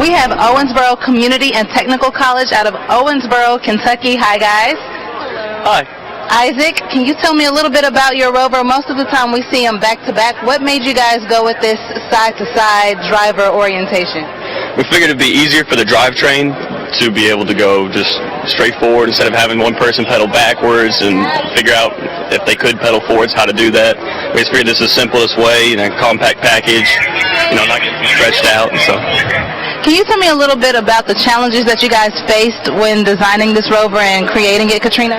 We have Owensboro Community and Technical College out of Owensboro, Kentucky. Hi, guys. Hi. Isaac, can you tell me a little bit about your Rover? Most of the time we see them back-to-back. What made you guys go with this side-to-side driver orientation? We figured it'd be easier for the drivetrain to be able to go just straight forward instead of having one person pedal backwards and figure out if they could pedal forwards how to do that. We just figured this is the simplest way in a compact package, not getting stretched out and so. Can you tell me a little bit about the challenges that you guys faced when designing this Rover and creating it, Katrina?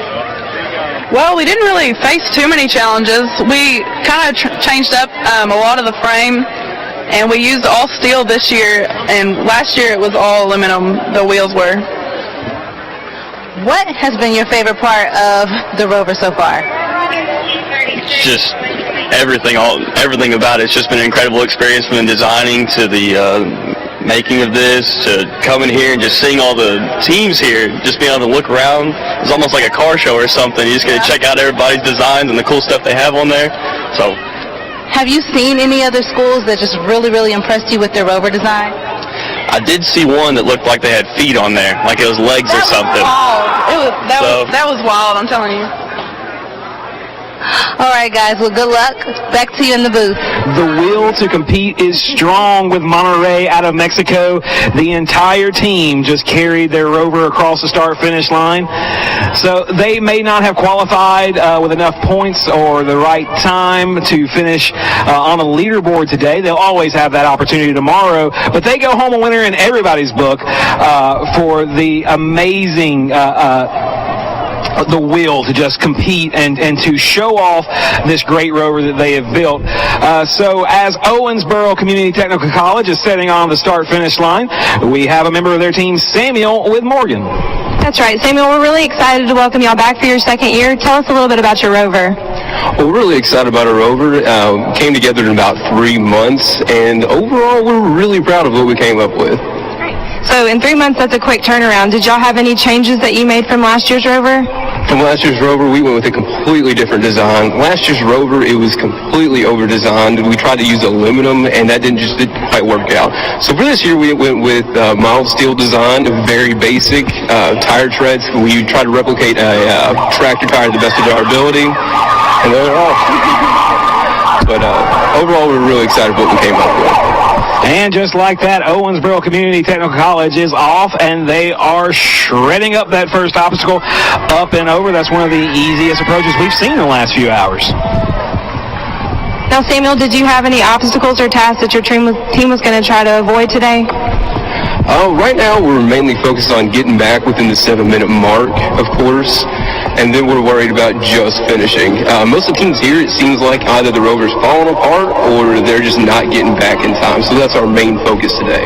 Well, we didn't really face too many challenges. We kind of changed up a lot of the frame, and we used all steel this year, and last year it was all aluminum, the wheels were. What has been your favorite part of the Rover so far? Just everything about it. It's just been an incredible experience from the designing to the making of this, to coming here and just seeing all the teams here, just being able to look around. It's almost like a car show or something. You just get to check out everybody's designs and the cool stuff they have on there. So, have you seen any other schools that just really, really impressed you with their Rover design? I did see one that looked like they had feet on there, like it was legs or something. That was wild, I'm telling you. All right, guys. Well, good luck. Back to you in the booth. The will to compete is strong with Monterrey out of Mexico. The entire team just carried their Rover across the start-finish line. So they may not have qualified with enough points or the right time to finish on a leaderboard today. They'll always have that opportunity tomorrow. But they go home a winner in everybody's book for the amazing the will to just compete and to show off this great Rover that they have built. So as Owensboro Community Technical College is setting on the start-finish line, we have a member of their team, Samuel, with Morgan. That's right. Samuel, we're really excited to welcome y'all back for your second year. Tell us a little bit about your Rover. Well, we're really excited about our Rover. Came together in about 3 months, and overall we're really proud of what we came up with. So in 3 months, that's a quick turnaround. Did y'all have any changes that you made from last year's Rover? From last year's Rover, we went with a completely different design. Last year's Rover, it was completely over-designed. We tried to use aluminum, and that didn't quite work out. So for this year, we went with mild steel design, very basic tire treads. We tried to replicate a tractor tire to the best of our ability, and they're off. But overall, we're really excited what we came up with. And just like that, Owensboro Community Technical College is off, and they are shredding up that first obstacle up and over. That's one of the easiest approaches we've seen in the last few hours. Now, Samuel, did you have any obstacles or tasks that your team was going to try to avoid today? Right now, we're mainly focused on getting back within the 7-minute mark, of course, and then we're worried about just finishing. Most of the teams here, it seems like either the Rover's falling apart or they're just not getting back in time, so that's our main focus today.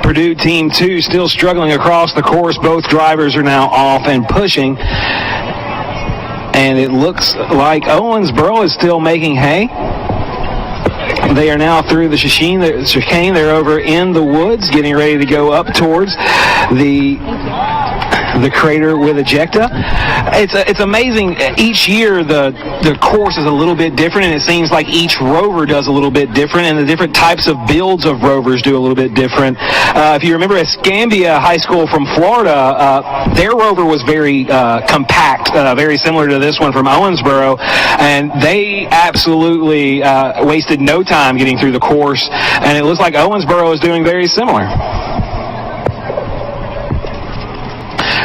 Purdue Team 2 still struggling across the course. Both drivers are now off and pushing, and it looks like Owensboro is still making hay. They are now through the chicane. They're over in the woods, getting ready to go up towards the crater with ejecta. It's amazing. Each year the course is a little bit different, and it seems like each Rover does a little bit different, and the different types of builds of Rovers do a little bit different. If you remember Escambia High School from Florida, their Rover was very compact, very similar to this one from Owensboro, and they absolutely wasted no time getting through the course, and it looks like Owensboro is doing very similar.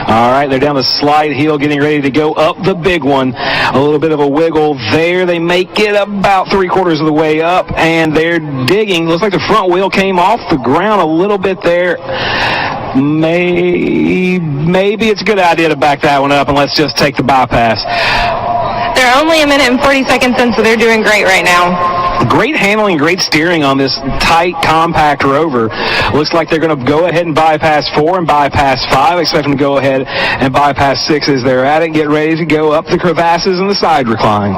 All right, they're down the slide hill, getting ready to go up the big one. A little bit of a wiggle there. They make it about 3/4 of the way up, and they're digging. Looks like the front wheel came off the ground a little bit there. Maybe it's a good idea to back that one up, and let's just take the bypass. They're only 1 minute and 40 seconds in, so they're doing great right now. Great handling, great steering on this tight, compact Rover. Looks like they're going to go ahead and bypass 4 and bypass 5. Expect them to go ahead and bypass 6 as they're at it. Get ready to go up the crevasses and the side incline.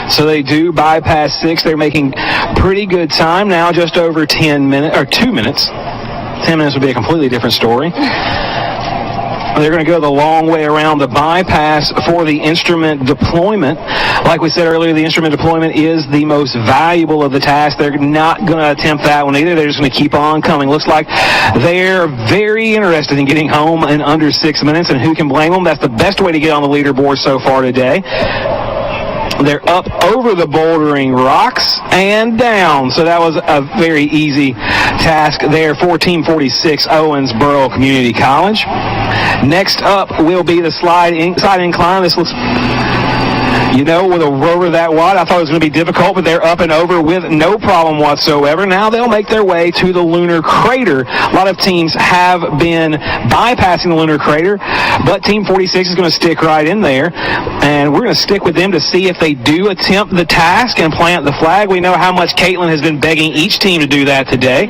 So they do bypass 6. They're making pretty good time now, just over 10 minutes, or 2 minutes. 10 minutes would be a completely different story. They're going to go the long way around the bypass for the instrument deployment. Like we said earlier, the instrument deployment is the most valuable of the tasks. They're not going to attempt that one either. They're just going to keep on coming. Looks like they're very interested in getting home in under 6 minutes, and who can blame them? That's the best way to get on the leaderboard so far today. They're up over the bouldering rocks and down. So that was a very easy task there for Team 46, Owensboro Community College. Next up will be the side incline. This looks, you know, with a rover that wide, I thought it was going to be difficult, but they're up and over with no problem whatsoever. Now they'll make their way to the lunar crater. A lot of teams have been bypassing the lunar crater, but Team 46 is going to stick right in there, and we're going to stick with them to see if they do attempt the task and plant the flag. We know how much Caitlin has been begging each team to do that today,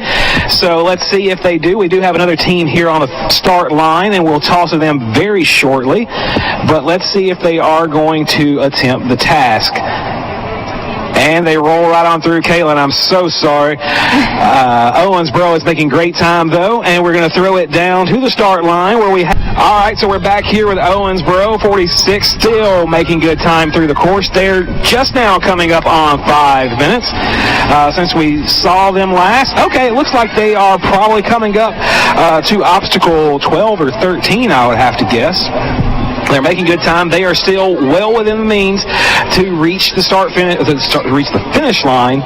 so let's see if they do. We do have another team here on the start line, and we'll toss to them very shortly, but let's see if they are going to attempt the task. And they roll right on through. Caitlin, I'm so sorry. Owensboro is making great time, though, and we're going to throw it down to the start line where we have... All right, so we're back here with Owensboro, 46, still making good time through the course. They're just now coming up on 5 minutes since we saw them last. Okay, it looks like they are probably coming up to obstacle 12 or 13, I would have to guess. They're making good time. They are still well within the means to reach the reach the finish line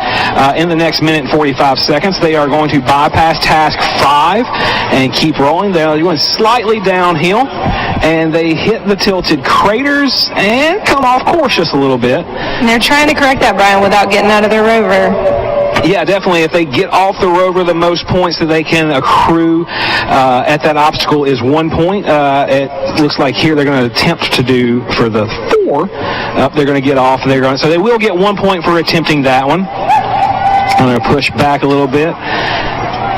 in the next minute and 45 seconds. They are going to bypass task 5 and keep rolling. They're going slightly downhill, and they hit the tilted craters and come off course just a little bit. And they're trying to correct that, Brian, without getting out of their rover. Yeah, definitely. If they get off the rover, the most points that they can accrue at that obstacle is 1 point. It looks like here they're going to attempt to do for the 4. They're going to get off. So they will get 1 point for attempting that one. I'm going to push back a little bit.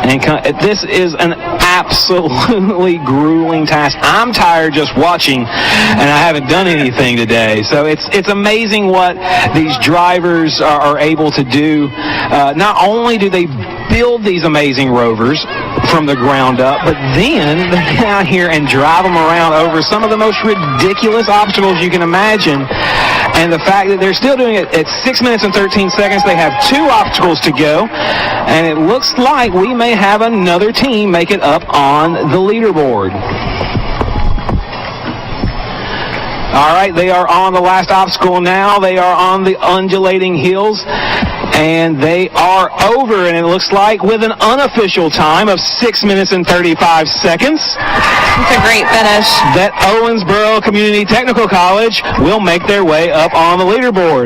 And this is an absolutely grueling task. I'm tired just watching, and I haven't done anything today. So it's amazing what these drivers are able to do. Not only do they build these amazing rovers from the ground up, but then they get out here and drive them around over some of the most ridiculous obstacles you can imagine. And the fact that they're still doing it at 6 minutes and 13 seconds, they have 2 obstacles to go, and it looks like we may have another team make it up on the leaderboard. All right, they are on the last obstacle now. They are on the undulating hills, and they are over, and it looks like with an unofficial time of 6 minutes and 35 seconds. It's a great finish. That Owensboro Community Technical College will make their way up on the leaderboard.